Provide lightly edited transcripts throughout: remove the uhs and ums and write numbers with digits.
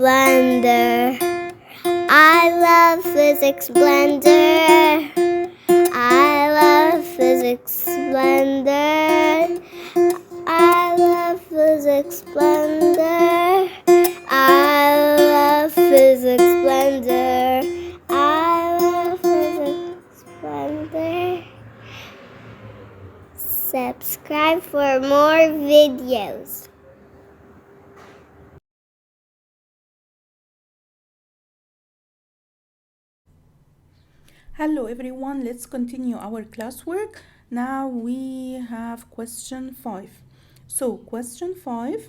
Blender. I love Physics Blender. I love Physics Blender. I love Physics Blender. I love Physics Blender. I love Physics Blender. Subscribe for more videos. Hello everyone, let's continue our classwork. Now we have question 5. So question 5,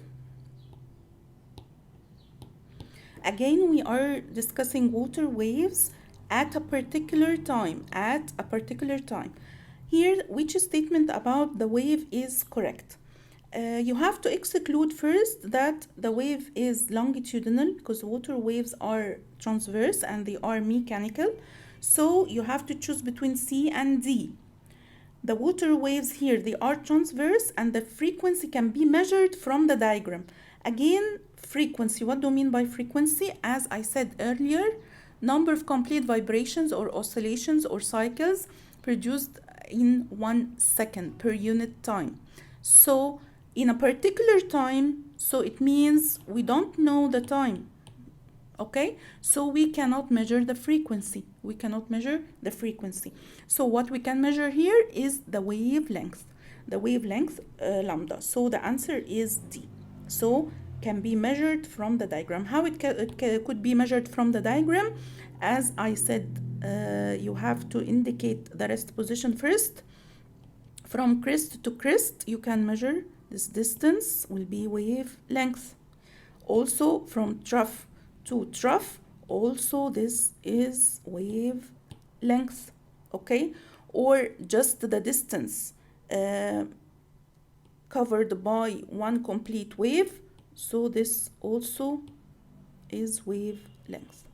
again we are discussing water waves at a particular time. Here, which statement about the wave is correct? You have to exclude first that the wave is longitudinal, because water waves are transverse and they are mechanical. So you have to choose between C and D. The water waves here, they are transverse and the frequency can be measured from the diagram. Again, frequency, what do you mean by frequency? As I said earlier, number of complete vibrations or oscillations or cycles produced in 1 second per unit time. So in a particular time, so it means we don't know the time. Okay, so we cannot measure the frequency. So what we can measure here is the wavelength, lambda. So the answer is D. So can be measured from the diagram. How it could be measured from the diagram? As I said, you have to indicate the rest position first. From crest to crest, you can measure this distance will be wavelength. Also from trough to trough, also this is wavelength. Okay, or just the distance covered by one complete wave, so this also is wavelength.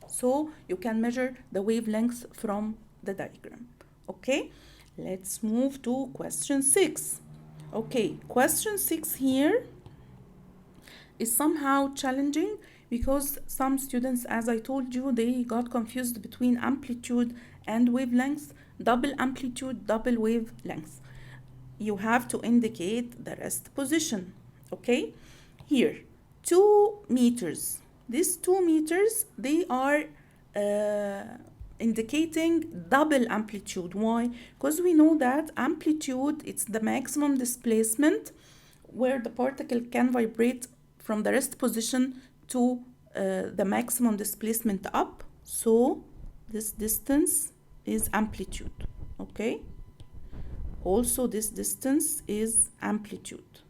So you can measure the wavelength from the diagram. Okay, let's move to question 6. Okay, question 6 here is somehow challenging because some students, as I told you, they got confused between amplitude and wavelength, double amplitude, double wavelength. You have to indicate the rest position. Okay, here 2 meters. These 2 meters, they are indicating double amplitude. Why? Because we know that amplitude, it's the maximum displacement where the particle can vibrate from the rest position to the maximum displacement up. So this distance is amplitude. Okay, also this distance is amplitude.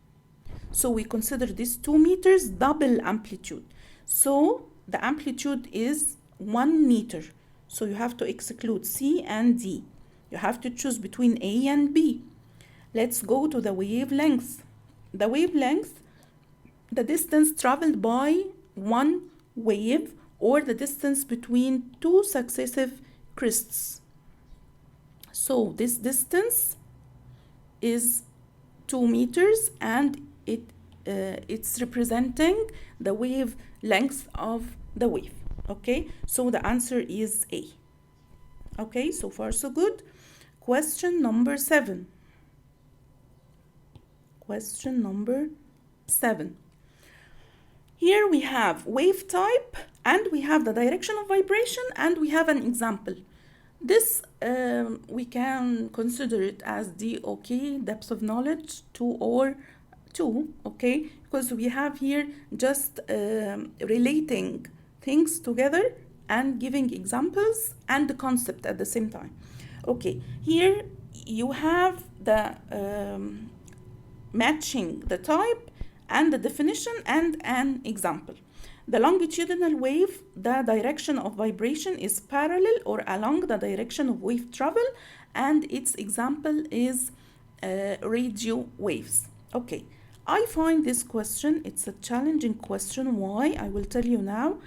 So we consider this 2 meters double amplitude. So the amplitude is 1 meter. So you have to exclude C and D. You have to choose between A and B. Let's go to the wavelength. The wavelength, the distance traveled by one wave, or the distance between 2 successive crests. So this distance is 2 meters and it's representing the wavelength of the wave. Okay, so the answer is A. Okay, so far so good. Question number 7. Here we have wave type and we have the direction of vibration and we have an example. This we can consider it as D, okay, depth of knowledge 2 or 2, okay, because we have here just relating things together and giving examples and the concept at the same time. Okay, here you have the matching the type and the definition and an example. The longitudinal wave, the direction of vibration is parallel or along the direction of wave travel, and its example is radio waves. Okay, I find this question, it's a challenging question. Why? I will tell you now.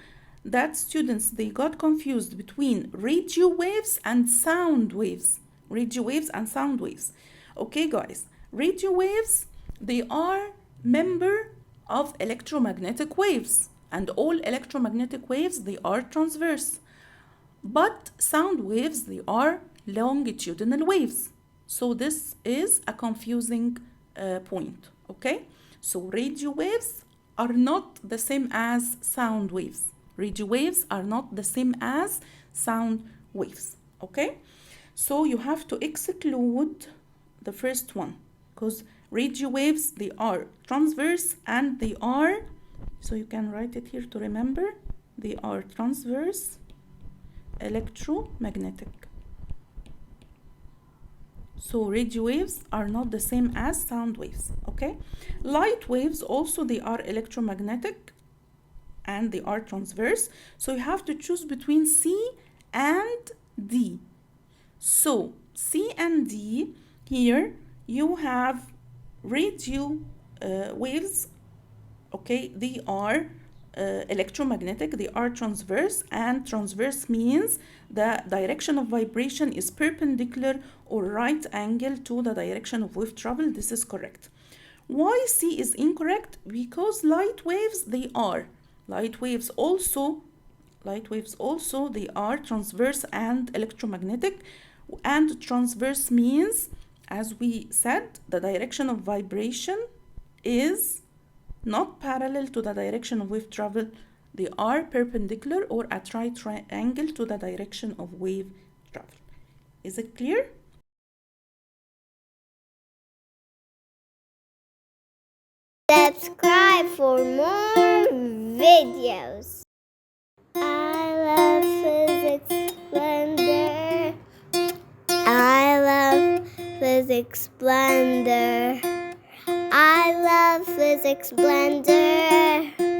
That students, they got confused between radio waves and sound waves. Okay guys, radio waves, they are member of electromagnetic waves. And all electromagnetic waves, they are transverse. But sound waves, they are longitudinal waves. So this is a confusing point, okay? So radio waves are not the same as sound waves. Radio waves are not the same as sound waves, okay? So you have to exclude the first one because radio waves, they are transverse and they are, so you can write it here to remember, they are transverse electromagnetic. So radio waves are not the same as sound waves, okay? Light waves also, they are electromagnetic and they are transverse. So you have to choose between C and D. So C and D, here you have radio waves, okay? They are electromagnetic, they are transverse, and transverse means the direction of vibration is perpendicular or right angle to the direction of wave travel. This is correct. Why C is incorrect? Because light waves also they are transverse and electromagnetic, and transverse means, as we said, the direction of vibration is not parallel to the direction of wave travel. They are perpendicular or at right angle to the direction of wave travel. Is it clear? Subscribe for more videos. I love physics splendor. I love physics splendor. I love physics splendor.